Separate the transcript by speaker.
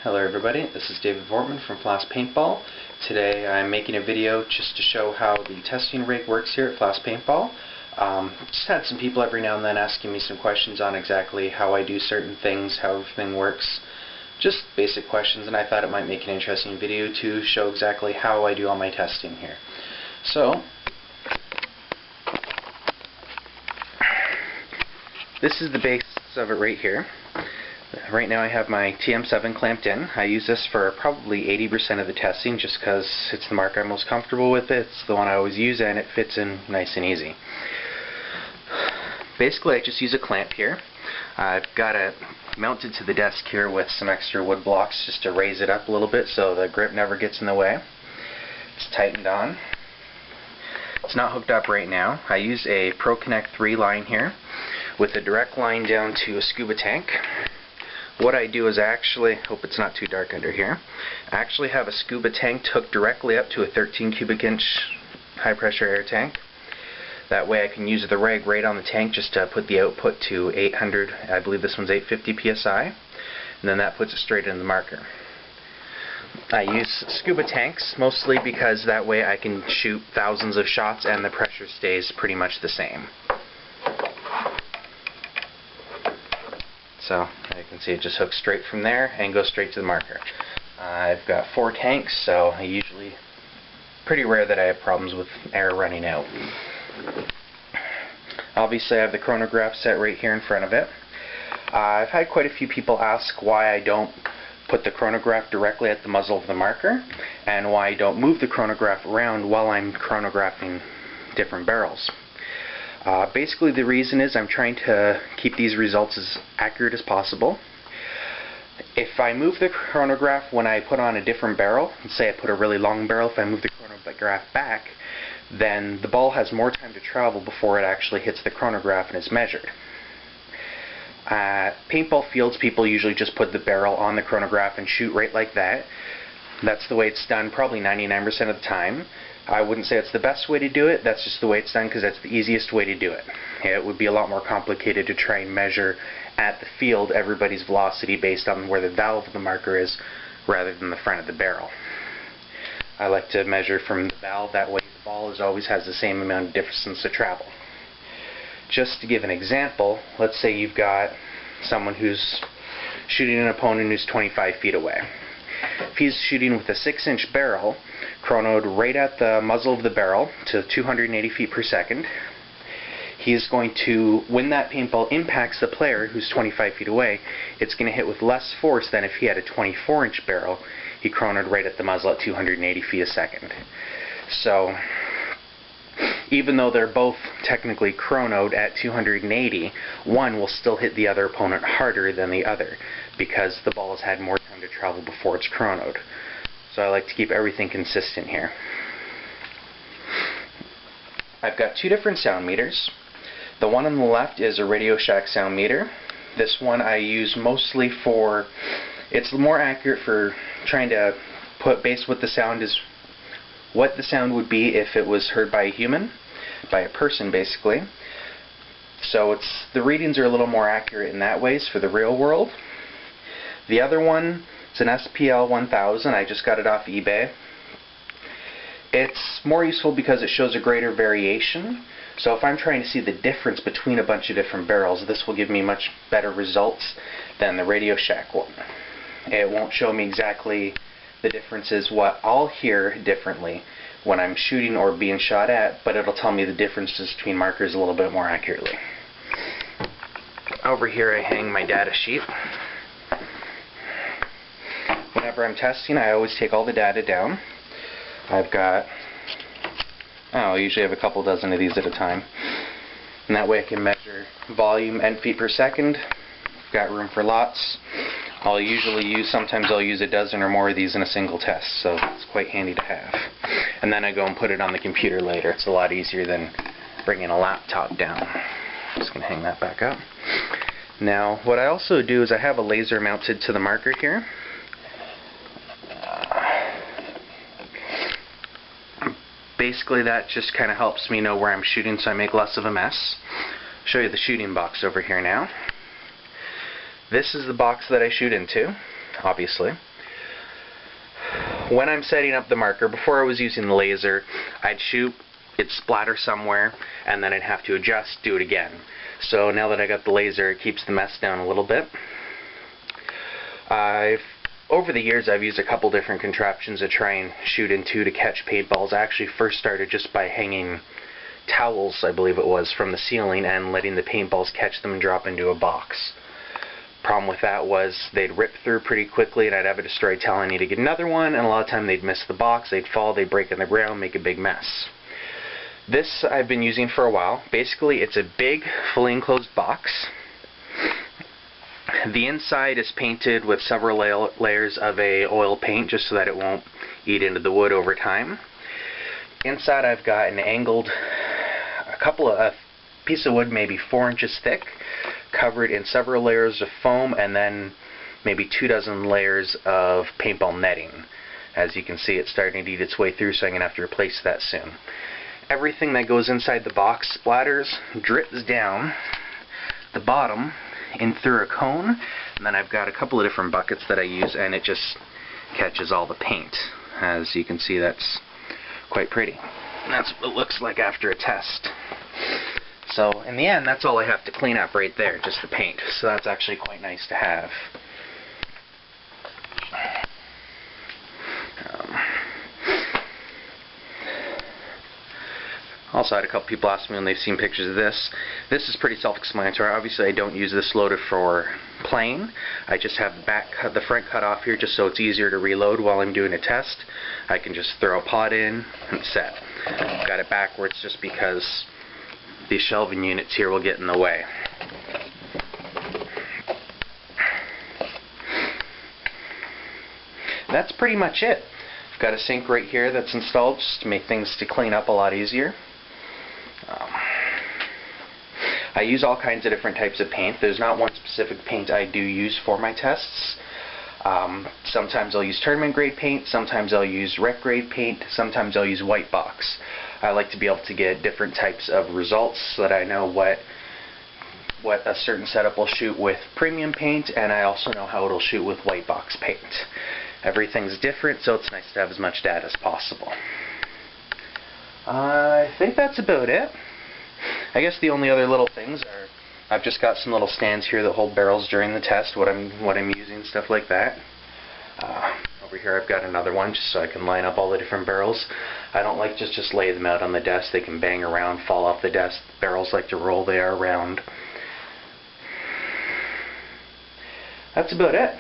Speaker 1: Hello everybody, this is David Vortman from Flasc Paintball. Today I'm making a video just to show how the testing rig works here at Flasc Paintball. Just had some people every now and then asking me some questions on exactly how I do certain things, how everything works. Just basic questions, and I thought it might make an interesting video to show exactly how I do all my testing here. So, this is the base of it right here. Right now I have my TM7 clamped in. I use this for probably 80% of the testing just because it's the marker I'm most comfortable with. It's the one I always use and it fits in nice and easy. Basically I just use a clamp here. I've got it mounted to the desk here with some extra wood blocks just to raise it up a little bit so the grip never gets in the way. It's tightened on. It's not hooked up right now. I use a Pro Connect 3 line here with a direct line down to a scuba tank. What I do is I actually, hope it's not too dark under here, I actually have a scuba tank hooked directly up to a 13 cubic inch high pressure air tank. That way I can use the rag right on the tank just to put the output to 800, I believe this one's 850 psi, and then that puts it straight in the marker. I use scuba tanks mostly because that way I can shoot thousands of shots and the pressure stays pretty much the same. So you can see it just hooks straight from there and goes straight to the marker. I've got 4 tanks, so pretty rare that I have problems with air running out. Obviously I have the chronograph set right here in front of it. I've had quite a few people ask why I don't put the chronograph directly at the muzzle of the marker and why I don't move the chronograph around while I'm chronographing different barrels. Basically the reason is I'm trying to keep these results as accurate as possible. If I move the chronograph when I put on a different barrel, let's say I put a really long barrel, if I move the chronograph back, then the ball has more time to travel before it actually hits the chronograph and is measured. At paintball fields, people usually just put the barrel on the chronograph and shoot right like that. That's the way it's done probably 99% of the time. I wouldn't say it's the best way to do it, that's just the way it's done because that's the easiest way to do it. It would be a lot more complicated to try and measure at the field everybody's velocity based on where the valve of the marker is rather than the front of the barrel. I like to measure from the valve, that way the ball always has the same amount of distance to travel. Just to give an example, let's say you've got someone who's shooting an opponent who's 25 feet away. If he's shooting with a 6-inch barrel, chronoed right at the muzzle of the barrel to 280 feet per second, he's going to, when that paintball impacts the player who's 25 feet away, it's going to hit with less force than if he had a 24-inch barrel. He chronoed right at the muzzle at 280 feet a second. So, even though they're both technically chronoed at 280, one will still hit the other opponent harder than the other because the ball has had more time to travel before it's chronoed. So I like to keep everything consistent here. I've got 2 different sound meters. The one on the left is a Radio Shack sound meter. This one I use mostly for, it's more accurate for trying to base what the sound is, what the sound would be if it was heard by a human, by a person basically. So the readings are a little more accurate in that ways for the real world. The other one, it's an SPL 1000. I just got it off eBay. It's more useful because it shows a greater variation. So if I'm trying to see the difference between a bunch of different barrels, this will give me much better results than the Radio Shack one. It won't show me exactly the differences, what I'll hear differently when I'm shooting or being shot at, but it'll tell me the differences between markers a little bit more accurately. Over here I hang my data sheet. Whenever I'm testing, I always take all the data down. I've got, I usually have a couple dozen of these at a time. And that way I can measure volume and feet per second. I've got room for lots. Sometimes I'll use a dozen or more of these in a single test, so it's quite handy to have. And then I go and put it on the computer later. It's a lot easier than bringing a laptop down. I'm just going to hang that back up. Now, what I also do is I have a laser mounted to the marker here. Basically that just kind of helps me know where I'm shooting so I make less of a mess. I'll show you the shooting box over here now. This is the box that I shoot into, obviously. when I'm setting up the marker, before I was using the laser, I'd shoot, it'd splatter somewhere, and then I'd have to adjust, do it again. So now that I got the laser, it keeps the mess down a little bit. Over the years, I've used a couple different contraptions to try and shoot into to catch paintballs. I actually first started just by hanging towels, I believe it was, from the ceiling and letting the paintballs catch them and drop into a box. Problem with that was they'd rip through pretty quickly and I'd have a destroyed towel. I need to get another one, and a lot of time they'd miss the box, they'd fall, they'd break on the ground, make a big mess. This I've been using for a while. Basically, it's a big, fully enclosed box. The inside is painted with several layers of a oil paint just so that it won't eat into the wood over time. Inside I've got an angled, a piece of wood maybe 4 inches thick, covered in several layers of foam, and then maybe 24 layers of paintball netting. As you can see, it's starting to eat its way through, so I'm going to have to replace that soon. Everything that goes inside the box splatters, drips down the bottom in through a cone, and then I've got a couple of different buckets that I use, and it just catches all the paint. As you can see, that's quite pretty. And that's what it looks like after a test. So in the end, that's all I have to clean up right there, just the paint. So that's actually quite nice to have. Also, I had a couple people ask me when they've seen pictures of this. This is pretty self-explanatory. Obviously, I don't use this loader for playing. I just have the front cut off here just so it's easier to reload while I'm doing a test. I can just throw a pot in and set. I've got it backwards just because these shelving units here will get in the way. That's pretty much it. I've got a sink right here that's installed just to make things to clean up a lot easier. I use all kinds of different types of paint. There's not one specific paint I do use for my tests. Sometimes I'll use tournament grade paint, sometimes I'll use rec grade paint, sometimes I'll use white box. I like to be able to get different types of results so that I know what a certain setup will shoot with premium paint, and I also know how it'll shoot with white box paint. Everything's different, so it's nice to have as much data as possible. I think that's about it. I guess the only other little things are I've just got some little stands here that hold barrels during the test, what I'm using, stuff like that. Over here I've got another one just so I can line up all the different barrels. I don't like just lay them out on the desk. They can bang around, fall off the desk. Barrels like to roll, they are round. That's about it.